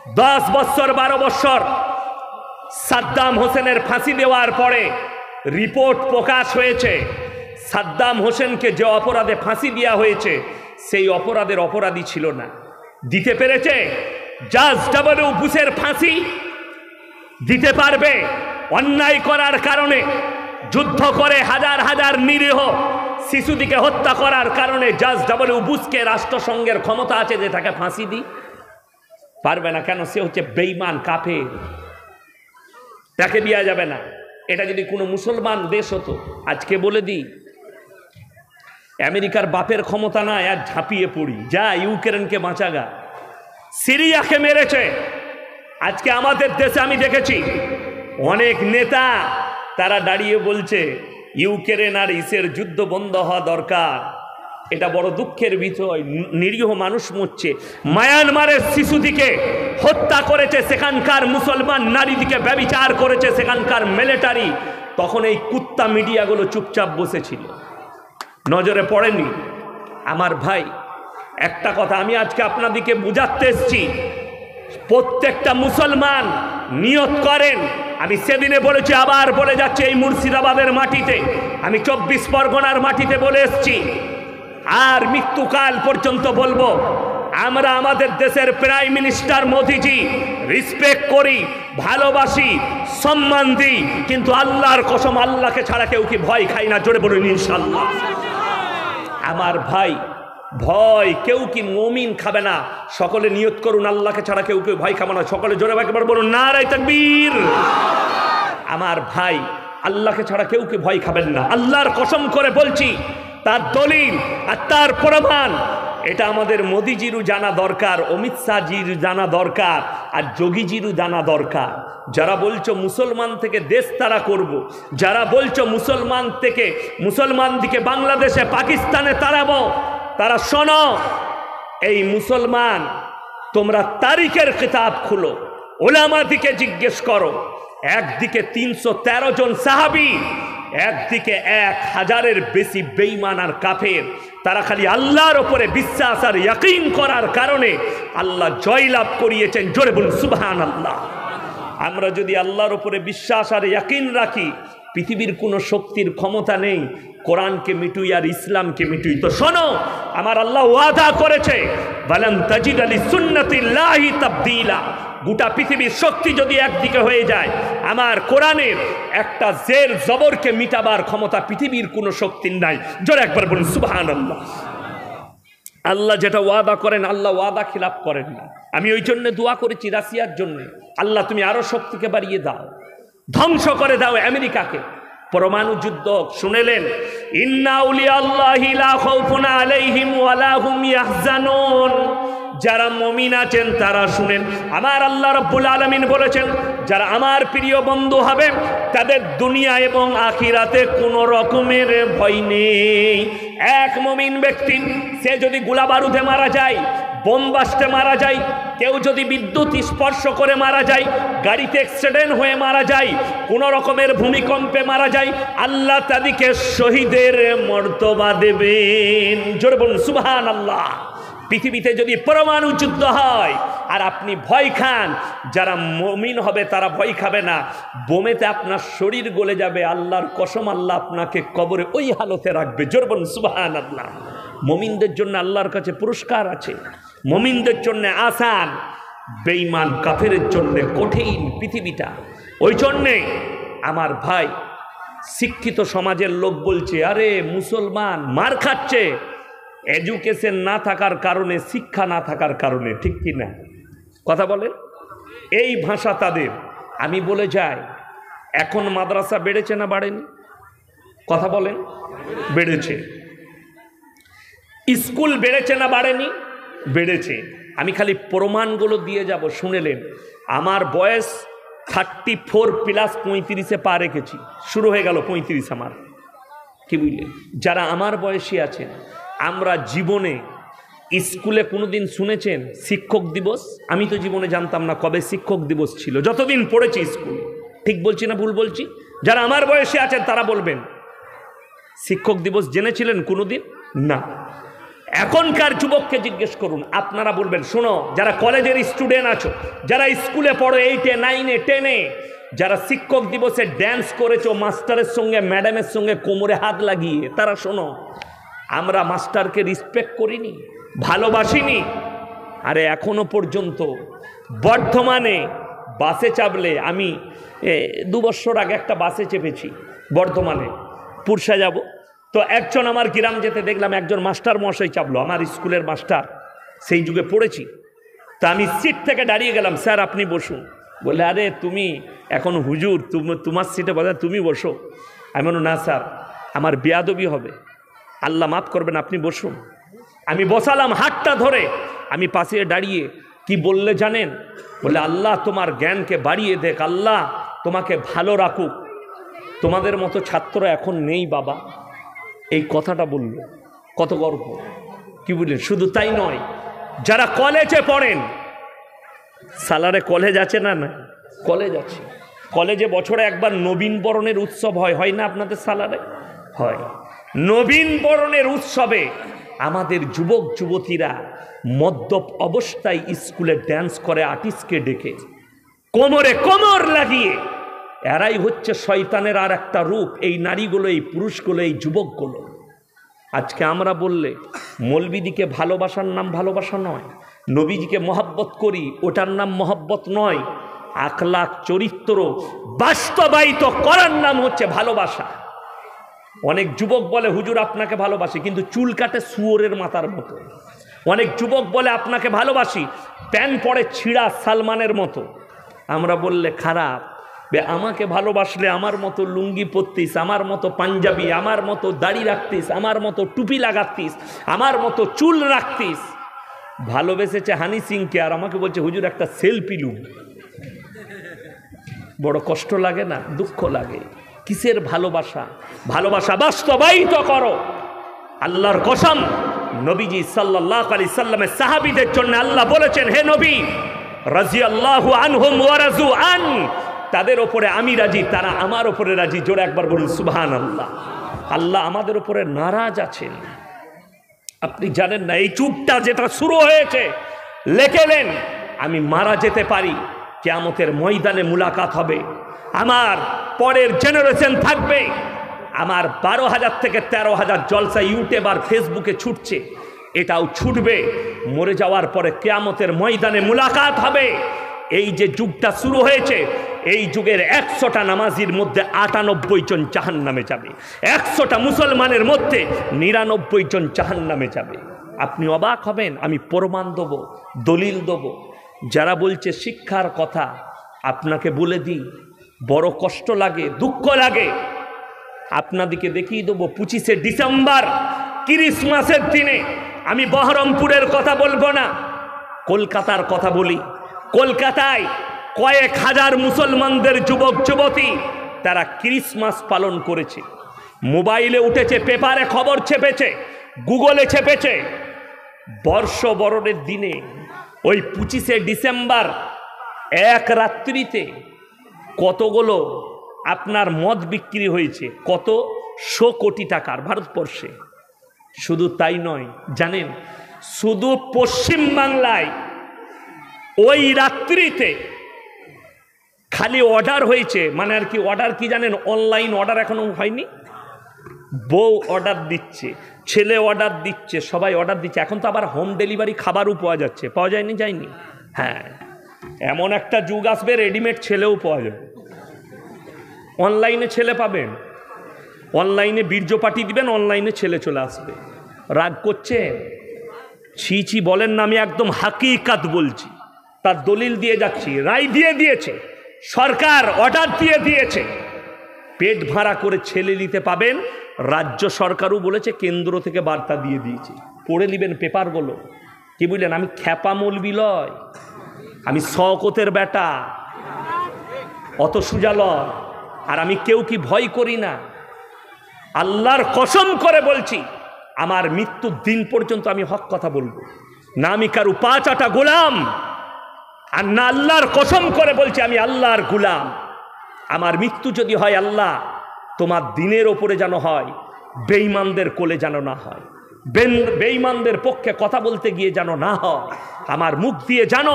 10 বছর 12 বছর সাদ্দাম হোসেনের ফাঁসি দেওয়ার পরে রিপোর্ট প্রকাশ হয়েছে, সাদ্দাম হোসেনকে যে অপরাধে ফাঁসি দেওয়া হয়েছে সেই অপরাধের অপরাধী ছিল না। দিতে পেরেছে? জজ ডব্লিউ বুশের ফাঁসি দিতে পারবে? অন্যায় করার কারণে, যুদ্ধ করে হাজার হাজার নিরীহ শিশুদিকে হত্যা করার কারণে জজ ডব্লিউ বুশকে রাষ্ট্রসংঘের ক্ষমতা আছে যে তাকে ফাঁসি দিই? পারবে না। কেন? সে হচ্ছে বেঈমান, কাফের, তাকে দেওয়া যাবে না। এটা যদি কোনো মুসলমান দেশ হতো, আজকে বলে দিই আমেরিকার বাপের ক্ষমতা নাই, আর ঝাঁপিয়ে পড়ি, যা ইউক্রেনকে বাঁচাগা। সিরিয়াকে মেরেছে। আজকে আমাদের দেশে আমি দেখেছি অনেক নেতা তারা দাঁড়িয়ে বলছে ইউক্রেন আর ইসের যুদ্ধ বন্ধ হওয়া দরকার। এটা বড় দুঃখের বিষয়, নিরীহ মানুষ মরছে। মায়ানমারের শিশুদিকে হত্যা করেছে সেখানকার মুসলমান নারীদিকে ব্যভিচার করেছে সেখানকার মিলিটারি, তখন এই কুত্তা মিডিয়াগুলো চুপচাপ বসেছিল, নজরে পড়েনি। আমার ভাই একটা কথা আমি আজকে আপনাদেরকে বুঝাতে এসেছি, প্রত্যেকটা মুসলমান নিয়ত করেন। আমি সেদিনে বলেছি, আবার বলে যাচ্ছে এই মুর্শিদাবাদের মাটিতে, আমি 24 পরগনার মাটিতে বলে এসেছি, আর মৃত্যুকাল পর্যন্ত বলবো, আমরা আমাদের দেশের প্রাইম মিনিস্টার মোদিজি রেসপেক্ট করি, ভালোবাসি, সম্মান দিই, কিন্তু আল্লাহর কসম আল্লাহকে ছাড়া কেউ কি ভয় খাই না? জোরে বলুন ইনশাআল্লাহ। আমার ভাই, ভয় কেউ কি মুমিন খাবে না? সকলে নিয়ত করুন আল্লাহকে ছাড়া কেউ কেউ ভয় খাবে না। সকলে জোরে একবার বলুন নারায়ে তাকবীর। আমার ভাই, আল্লাহকে ছাড়া কেউ কি ভয় খাবেন না, আল্লাহর কসম করে বলছি। তার দলিল আর তার প্রমাণ এটা আমাদের মোদিজিরও জানা দরকার, অমিত শাহজির জানা দরকার, আর যোগীজিরও জানা দরকার। যারা বলছো মুসলমান থেকে দেশ তারা করব, যারা বলছো মুসলমান দিকে বাংলাদেশে পাকিস্তানে তাড়াবো, তারা শোনো, এই মুসলমান তোমরা তারিখের কিতাব খুলো, ওলামা দিকে জিজ্ঞেস করো। একদিকে 313 জন সাহাবী, একদিকে 1000-এর বেশি বেঈমান আর কাফের। তারা খালি আল্লাহর উপরে বিশ্বাস আর ইয়াকিন করার কারণে আল্লাহ জয়লাভ করিয়েছেন। জোরে বলুন সুবহানাল্লাহ। আমরা যদি আল্লাহর উপরে বিশ্বাস আর ইয়াকিন রাখি, পৃথিবীর কোনো শক্তির ক্ষমতা নেই কোরআনকে মিটুই আর ইসলামকে মিটুই। তো শোনো, আমার আল্লাহ ওয়াদা করেছে, ওয়ালান তাজিদা লিসুন্নাতিল্লাহি তাবদীলা। গোটা পৃথিবীর শক্তি যদি একদিকে হয়ে যায়, আমার কোরআনের একটা জের জবরকে মিটাবার ক্ষমতা পৃথিবীর কোনো শক্তির নাই। জোরে একবার বলুন সুবহানাল্লাহ। আল্লাহ যেটা ওয়াদা করেন, আল্লাহ ওয়াদা খিলাফ করেন না। আমি ওই জন্য দোয়া করেছি রাশিয়ার জন্য, আল্লাহ তুমি আরো শক্তিকে বাড়িয়ে দাও, ধ্বংস করে দাও আমেরিকাকে। পরমাণু যুদ্ধ শুনেলেন, ইন্না আউলিয়া আল্লাহি লা খাউফুন আলাইহিম ওয়া লা হুম ইয়াহজানুন। যারা মুমিন আছেন তারা শুনেন, আমার আল্লাহ রাব্বুল আলামিন বলেছেন, যারা আমার প্রিয় বন্ধু হবে তাদের দুনিয়া এবং আখিরাতে কোনো রকমের ভয় নেই। এক মুমিন ব্যক্তি সে যদি গোলা বারুদে মারা যায়, বোম বাস্টে মারা যায়, কেউ যদি বিদ্যুৎ স্পর্শ করে মারা যায়, গাড়িতে অ্যাক্সিডেন্ট হয়ে মারা যায়, কোনো রকমের ভূমিকম্পে মারা যায়, আল্লাহ তাদেরকে শহীদের মর্তবা দেবেন। জোরে বলুন সুবহানাল্লাহ। পৃথিবীতে যদি পরমাণু যুদ্ধ হয় আর আপনি ভয় খান, যারা মুমিন হবে তারা ভয় খাবে না, বোমেতে আপনার শরীর গলে যাবে। আল্লাহর কসম, আল্লাহ আপনাকে কবরে ওই হালতে রাখবে। জোরে বলুন সুবহানাল্লাহ। মুমিনদের জন্য আল্লাহর কাছে পুরস্কার আছে, মুমিনদের জন্য আসান, বেঈমান কাফেরের জন্য কঠিন পৃথিবীটা। ওই জন্যে আমার ভাই, শিক্ষিত সমাজের লোক বলছে, আরে মুসলমান মার খাচ্ছে এডুকেশন না থাকার কারণে, শিক্ষা না থাকার কারণে। ঠিক কি না? কথা বলে এই ভাষা তাদের। আমি বলে যাই, এখন মাদ্রাসা বেড়েছে না বাড়েনি? কথা বলেন, বেড়েছে। স্কুল বেড়েছে না বাড়েনি? বেড়েছে। আমি খালি প্রমাণগুলো দিয়ে যাব, শুনেলেন। আমার বয়স 34 প্লাস 35-এ পা রেখেছি, শুরু হয়ে গেল 35 আমার। কি বুঝলেন? যারা আমার বয়সী আছেন, আমরা জীবনে স্কুলে কোনোদিন শুনেছেন শিক্ষক দিবস? আমি তো জীবনে জানতাম না কবে শিক্ষক দিবস ছিল, যতদিন পড়েছি স্কুল। ঠিক বলছি না ভুল বলছি? যারা আমার বয়সে আছেন তারা বলবেন শিক্ষক দিবস জেনেছিলেন কোনোদিন? না। এখনকার যুবককে জিজ্ঞেস করুন, আপনারা বলবেন, শোনো, যারা কলেজের স্টুডেন্ট আছো, যারা স্কুলে পড়ো 8-এ 9-এ 10-এ, যারা শিক্ষক দিবসে ড্যান্স করেছো মাস্টারের সঙ্গে ম্যাডামের সঙ্গে কোমরে হাত লাগিয়ে, তারা শোনো, আমরা মাস্টারকে রেসপেক্ট করিনি, ভালোবাসিনি। আরে এখনো পর্যন্ত বর্ধমানে বাসে চাপলে, আমি 2 বছর আগে একটা বাসে চেপেছি বর্ধমানে, পুরসা যাব, তো একজন আমার গ্রাম যেতে দেখলাম একজন মাস্টার মশাই চাপলো, আমার স্কুলের মাস্টার, সেই যুগে পড়েছি। তা আমি সিট থেকে দাঁড়িয়ে গেলাম, স্যার আপনি বসুন। বলে, আরে তুমি এখন হুজুর, তোমার সিটে বসে তুমি বসো। আমি বললাম, না স্যার, আমার বেয়াদবি হবে, আল্লাহ মাফ করবেন, আপনি বসুন। আমি বসালাম হাতটা ধরে, আমি পাশে দাঁড়িয়ে কি বললে জানেন? বলে, আল্লাহ তোমার জ্ঞানকে বাড়িয়ে দেখ, আল্লাহ তোমাকে ভালো রাখুক, তোমাদের মতো ছাত্র এখন নেই বাবা। এই কথাটা বলল, কত গর্ব, কি বললেন? শুধু তাই নয়, যারা কলেজে পড়েন, সালারে কলেজ আছে না? না, কলেজ আছে। কলেজে বছরে একবার নবীন বরণের উৎসব হয় না আপনাদের সালারে? হয়। নবীন বরণের উৎসবে আমাদের যুবক যুবতীরা মদ্যপ অবস্থায় স্কুলে ড্যান্স করে আর্টিস্টকে ডেকে, কোমরে কোমর লাগিয়ে। এরাই হচ্ছে শয়তানের আর একটা রূপ, এই নারীগুলো, এই পুরুষগুলো, এই যুবকগুলো। আজকে আমরা বললে মৌলবীদিকে ভালোবাসার নাম ভালোবাসা নয়, নবীজিকে মহব্বত করি, ওটার নাম মহব্বত নয়। আখলাক চরিত্র বাস্তবায়িত করার নাম হচ্ছে ভালোবাসা। অনেক যুবক বলে, হুজুর আপনাকে ভালোবাসি, কিন্তু চুল কাটে শুয়োরের মাথার মতো। অনেক যুবক বলে, আপনাকে ভালোবাসি, প্যান্ট পরে ছিঁড়া সালমানের মতো। আমরা বললে খারাপ, আমাকে ভালোবাসলে আমার মতো লুঙ্গি পরতিস, আমার মতো পাঞ্জাবি, আমার মতো দাড়ি রাখতিস, আমার মতো টুপি লাগাতিস, আমার মতো চুল রাখতিস। ভালোবেসেছে হানি সিংকে, আর আমাকে বলছে হুজুর একটা সেলফি লুক। বড় কষ্ট লাগে না? দুঃখ লাগে। কিসের ভালোবাসা? ভালোবাসা বাস্তবায়িত করো। আল্লাহর কসম, নবীজি সাল্লাল্লাহু আলাইহি সাল্লামের সাহাবীদের জন্য আল্লাহ বলেছেন, হে নবী, রাদিয়াল্লাহু আনহুম ওয়া রাযু আন, তাদের ওপরে আমি রাজি, তারা আমার ওপরে রাজি। জোরে একবার বলুন সুবহানাল্লাহ। আল্লাহ আমাদের ওপরে নারাজ আছেন। আপনি জানেন না, এই চুপটা যেটা শুরু হয়েছে, লেখেলেন আমি মারা যেতে পারি, কিয়ামতের ময়দানে মুলাকাত হবে, আমার পরের জেনারেশন থাকবে, আমার 12,000 থেকে 13,000 জলসা ইউটিউব আর ফেসবুকে ছুটছে, এটাও ছুটবে। মরে যাওয়ার পরে কিয়ামতের ময়দানে মুলাকাত হবে। এই যে যুগটা শুরু হয়েছে, এই যুগের 100টা নামাজির মধ্যে 98 জন জাহান্নামে যাবে, 100টা মুসলমানের মধ্যে 99 জন জাহান্নামে যাবে। আপনি অবাক হবেন, আমি প্রমাণ দেবো, দলিল দেবো। যারা বলছে শিক্ষার কথা, আপনাকে বলে দিই, বড় কষ্ট লাগে, দুঃখ লাগে। আপনাদেরকে দেখিয়ে দেবো 25শে ডিসেম্বর ক্রিসমাসের দিনে, আমি বহরমপুরের কথা বলবো না, কলকাতার কথা বলি। কলকাতায় কয়েক হাজার মুসলমানদের যুবক যুবতী তারা ক্রিসমাস পালন করেছে। মোবাইলে উঠেছে, পেপারে খবর ছেপেছে, গুগলে ছেপেছে। বর্ষবরণের দিনে ওই 25শে ডিসেম্বর এক রাত্রিতে কতগুলো আপনার মদ বিক্রি হয়েছে, কত 100 কোটি টাকার ভারতবর্ষে। শুধু তাই নয়, জানেন, শুধু পশ্চিম বাংলায় ওই রাত্রিতে খালি অর্ডার হয়েছে, মানে আর কি অর্ডার কি জানেন, অনলাইন অর্ডার এখনো হয়নি। বউ অর্ডার দিচ্ছে, ছেলে অর্ডার দিচ্ছে, সবাই অর্ডার দিচ্ছে। এখন তো আবার হোম ডেলিভারি খাবারও পাওয়া যাচ্ছে, পাওয়া যায়নি? যায়নি? হ্যাঁ, এমন একটা যুগ আসবে, রেডিমেড ছেলেও পাওয়া যাবে। অনলাইনে ছেলে পাবেন, অনলাইনে বীর্য পাঠিয়ে দিবেন, অনলাইনে ছেলে চলে আসবে। রাগ করছে? ছি ছি বলেন না, আমি একদম হাকিকাত বলছি, তার দলিল দিয়ে যাচ্ছি। রায় দিয়ে দিয়েছে সরকার, অর্ডার দিয়ে দিয়েছে, পেট ভাড়া করে ছেলে নিতে পাবেন। রাজ্য সরকারও বলেছে, কেন্দ্র থেকে বার্তা দিয়ে দিয়েছে, পড়ে নেবেন পেপারগুলো। কি বুঝলেন? আমি খ্যাপা মৌলবি লয়, আমি শওকতের বেটা, অত সুজা লয়। আর আমি কেউ কি ভয় করি না, আল্লাহর কসম করে বলছি, আমার মৃত্যুর দিন পর্যন্ত আমি হক কথা বলবো না। আমি কারু পা চাটা গোলাম, আর না আল্লাহর কসম করে বলছি আমি আল্লাহর গোলাম। আমার মৃত্যু যদি হয়, আল্লাহ তোমার দিনের ওপরে যেন হয়, বেঈমানদের কোলে যেন না হয়। বেঈমানদের পক্ষে কথা বলতে গিয়ে যেন না হয়, আমার মুখ দিয়ে যেন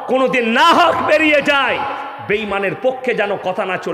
কোনোদিন না হক বেরিয়ে যায়, বেঈমানের পক্ষে যেন কথা না চলে